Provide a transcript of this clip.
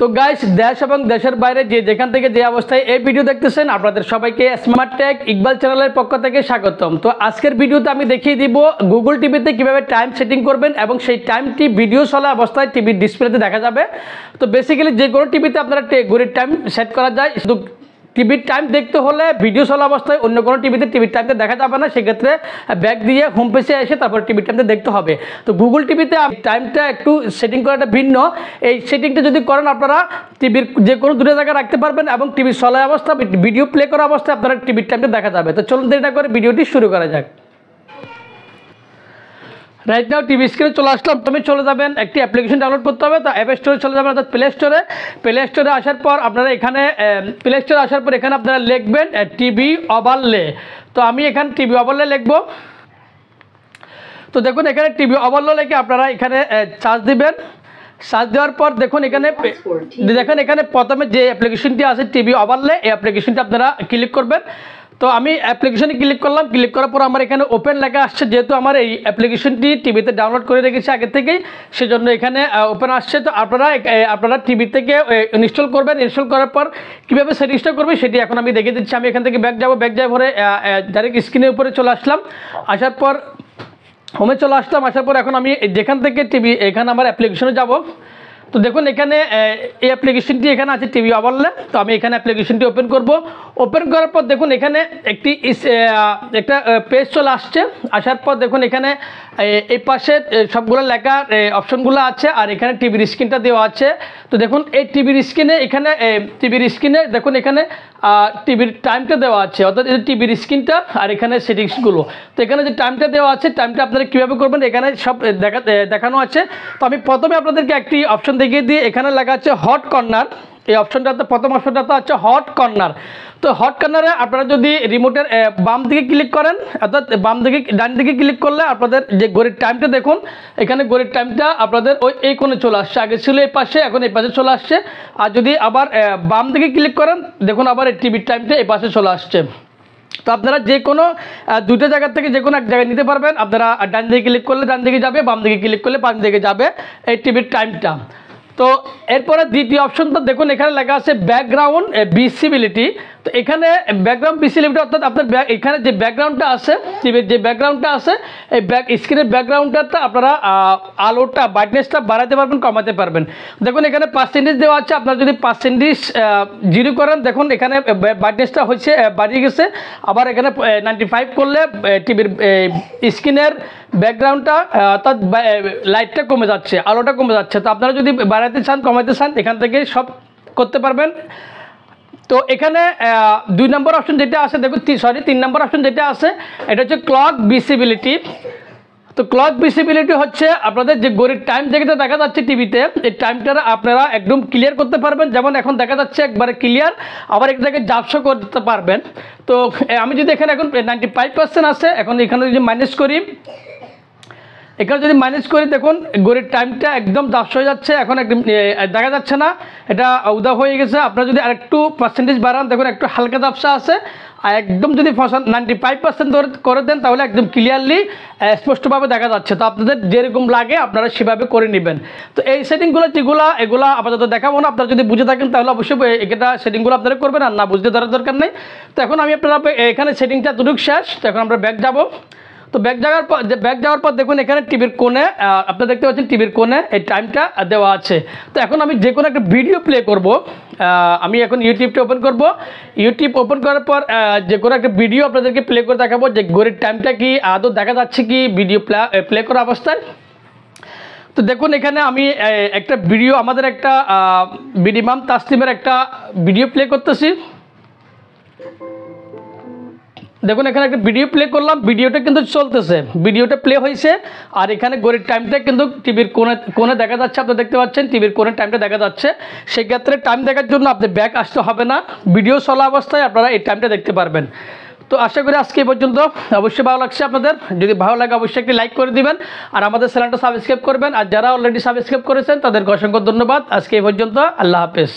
তো গাইস, দেশ এবং দেশের বাইরে যে যেখান থেকে যে অবস্থায় এই ভিডিও দেখতেছেন, আপনাদের সবাইকে স্মার্ট টেক ইকবাল চ্যানেলের পক্ষ থেকে স্বাগতম। তো আজকের ভিডিওতে আমি দেখিয়ে দিব গুগল টিভিতে কিভাবে টাইম সেটিং করবেন এবং সেই টাইমটি ভিডিও চলা অবস্থায় টিভির ডিসপ্লেতে দেখা যাবে। তো বেসিক্যালি যে কোনো টিভিতে আপনারা ঘড়ির টাইম সেট করা যায়, শুধু টিভির টাইম দেখতে হলে ভিডিও চলা অবস্থায় অন্য কোনো টিভিতে টিভির টাইমটা দেখা যাবে না, সেক্ষেত্রে ব্যাক দিয়ে হোম পেজে এসে তারপর টিভির টাইমটা দেখতে হবে। তো গুগল টিভিতে টাইমটা একটু সেটিং করাটা ভিন্ন। এই সেটিংটা যদি করেন আপনারা টিভির যে কোনো দূরে জায়গায় রাখতে পারবেন এবং টিভির চলা অবস্থা ভিডিও প্লে করা অবস্থায় আপনারা টিভির টাইমটা দেখা যাবে। তো চলুন দেরি না করে ভিডিওটি শুরু করা যাক। রাইট নাও টিভি স্ক্রিনে চলে আসলাম। তুমি চলে যাবেন, একটি অ্যাপ্লিকেশন ডাউনলোড করতে হবে। তো অ্যাপ স্টোরে চলে যাবেন, অর্থাৎ প্লে স্টোরে আসার পর আপনারা এখানে এখানে আপনারা লিখবেন টিভি ওভারলে। তো আমি এখানে টিভি ওভারলে লিখব। তো দেখুন এখানে টিভি ওভারলে লিখে আপনারা এখানে চার্জ দিবেন। সার্চ দেওয়ার পর দেখুন এখানে প্রথমে যে অ্যাপ্লিকেশনটি আছে টিভি ওভারলে, এই অ্যাপ্লিকেশনটি আপনারা ক্লিক করবেন। তো আমি অ্যাপ্লিকেশনে ক্লিক করলাম। ক্লিক করার পর আমার এখানে ওপেন লেখা আসছে, যেহেতু আমার এই অ্যাপ্লিকেশনটি টিভিতে ডাউনলোড করে রেখেছি আগে থেকেই, সেজন্য এখানে ওপেন আসছে। তো আপনারা টিভি থেকে ইনস্টল করবেন। ইনস্টল করার পর কীভাবে সেটিংসটা করবে সেটি এখন আমি দেখিয়ে দিচ্ছি। আমি এখান থেকে ব্যাক যাওয়ার পরে ডাইরেক্ট স্ক্রিনের উপরে চলে আসলাম। আসার পর হোমে চলে আসলাম। আসার পর এখন আমি যেখান থেকে টিভি এখানে আমার অ্যাপ্লিকেশনে যাব। তো দেখুন এখানে এই অ্যাপ্লিকেশনটি এখানে আছে টিভি ওভারলে। তো আমি এখানে অ্যাপ্লিকেশনটি ওপেন করব। ওপেন করার পর দেখুন এখানে একটা পেজ চলে আসছে। আসার পর দেখুন এখানে এই পাশে সবগুলো লেখা অপশনগুলো আছে, আর এখানে টিভির স্ক্রিনটা দেওয়া আছে। তো দেখুন এই টিভির স্ক্রিনে দেখুন এখানে টিভির টাইমটা দেওয়া আছে, অর্থাৎ এই টিভির স্ক্রিনটা আর এখানে সেটিংসগুলো। তো এখানে যে টাইমটা দেওয়া আছে, টাইমটা আপনারা কীভাবে করবেন এখানে সব দেখানো আছে। তো আমি প্রথমে আপনাদেরকে একটি অপশন দেখিয়ে দিই। এখানে লেখা আছে হট কর্নার। এই অপশনটাতে প্রথম অপশনটাতে আছে হট কর্নার। তো হট কর্নারে আপনারা যদি রিমোটের বাম দিকে ক্লিক করেন, অর্থাৎ ডান দিকে ক্লিক করলে আপনাদের যে ঘড়ির টাইমটা দেখুন, এখানে ঘড়ির টাইমটা আপনাদের এই কোণে চলে আসছে। আগে ছিল এই পাশে, এখন এই পাশে চলে আসছে। আর যদি আবার বাম দিকে ক্লিক করেন দেখুন আবার এই টিভির টাইমটা এই পাশে চলে আসছে। তো আপনারা যে কোনো দুটো জায়গা থেকে যে কোনো এক জায়গায় নিতে পারবেন। আপনারা ডান দিকে ক্লিক করলে ডান দিকে যাবে, বাম দিকে ক্লিক করলে বাম দিকে যাবে এই টিভির টাইমটা। তো এরপরে দ্বিতীয় অপশনটা দেখুন এখানে লেখা আছে ব্যাকগ্রাউন্ড ভিজিবিলিটি। তো এখানে ব্যাকগ্রাউন্ড ভিজিবিলিটি অর্থাৎ আপনার এখানে যে ব্যাকগ্রাউন্ডটা আছে, টিভির যে ব্যাকগ্রাউন্ডটা আছে, এই স্ক্রিনের ব্যাকগ্রাউন্ডটা আপনারা আলোটা ব্রাইটনেসটা বাড়াতে পারবেন, কমাতে পারবেন। দেখুন এখানে 5% দেওয়া আছে। আপনারা যদি 5% জিরো করেন দেখুন এখানে ব্রাইটনেসটা হচ্ছে বাড়িয়ে গেছে। আবার এখানে 95 করলে টিভির স্ক্রিনের ব্যাকগ্রাউন্ডটা অর্থাৎ লাইটটা কমে যাচ্ছে, আলোটা কমে যাচ্ছে। তো আপনারা যদি বাড়াতে চান, কমাতে চান, এখান থেকে সব করতে পারবেন। তো এখানে 2 নম্বর অপশন যেটা আছে দেখুন, 3 নম্বর অপশন যেটা আছে এটা হচ্ছে ক্লক ভিজিবিলিটি। তো ক্লক ভিজিবিলিটি হচ্ছে আপনাদের যে ঘড়ির টাইম যেটা দেখা যাচ্ছে টিভিতে, এই টাইমটা আপনারা একদম ক্লিয়ার করতে পারবেন। যেমন এখন দেখা যাচ্ছে একবারে ক্লিয়ার, আবার এটাকে ঝাপসা করতে পারবেন। তো আমি যদি এখানে এখন 95% আছে, এখন এখানে যদি মাইনাস করি, দেখুন ঘড়ির টাইমটা একদম ঝাপসা হয়ে যাচ্ছে, এখন একদম দেখা যাচ্ছে না, এটা উদা হয়ে গেছে। আপনারা যদি আরেকটু পার্সেন্টেজ বাড়ান দেখুন একটু হালকা ঝাপসা আছে। আর একদম যদি 95% করে দেন তাহলে একদম ক্লিয়ারলি স্পষ্টভাবে দেখা যাচ্ছে। তো আপনাদের যেরকম লাগে আপনারা সেভাবে করে নেবেন। তো এই সেটিংগুলো এগুলো আপাতত দেখাবো না। আপনারা যদি বুঝে থাকেন তাহলে অবশ্যই এটা সেটিংগুলো আপনারা করবেন, আর না বুঝতে দরকার নেই। তো এখন আমি আপনারা এখানে সেটিংটা দুটুক শেষ। তো এখন আমরা ব্যাক যাব। তো ব্যাক যাওয়ার পর দেখুন এখানে টিভির কোণে আপনারা দেখতে পাচ্ছেন টিভির কোণে এই টাইমটা দেওয়া আছে। তো এখন আমি যে কোনো একটা ভিডিও প্লে করব। আমি এখন ইউটিউবটা ওপেন করব। ইউটিউব ওপেন করার পর যে কোনো একটা ভিডিও আপনাদেরকে প্লে করে দেখাবো যে ঘড়ির টাইমটা কি আদৌ দেখা যাচ্ছে কি ভিডিও প্লে করা অবস্থায়। তো দেখুন এখানে আমি একটা ভিডিও, আমাদের একটা বিডিমাম তাসলিমের একটা ভিডিও প্লে করতেছি। দেখুন এখানে একটা ভিডিও প্লে করলাম, ভিডিওটা কিন্তু চলতেছে, ভিডিওটা প্লে হয়েছে। আর এখানে ঘড়ির টাইমটা কিন্তু টিভির কোণে দেখা যাচ্ছে। আপনারা দেখতে পাচ্ছেন টিভির কোণের টাইমটা দেখা যাচ্ছে। সেক্ষেত্রে টাইম দেখার জন্য আপনি ব্যাক আসতে হবে না, ভিডিও চলা অবস্থায় আপনারা এই টাইমটা দেখতে পারবেন। তো আশা করি আজকে এই পর্যন্ত। অবশ্যই ভালো লাগছে আপনাদের। যদি ভালো লাগে অবশ্যই একটি লাইক করে দিবেন, আর আমাদের চ্যানেলটা সাবস্ক্রাইব করবেন। আর যারা অলরেডি সাবস্ক্রাইব করেছেন তাদেরকে অসংখ্য ধন্যবাদ। আজকে এই পর্যন্ত। আল্লাহ হাফেজ।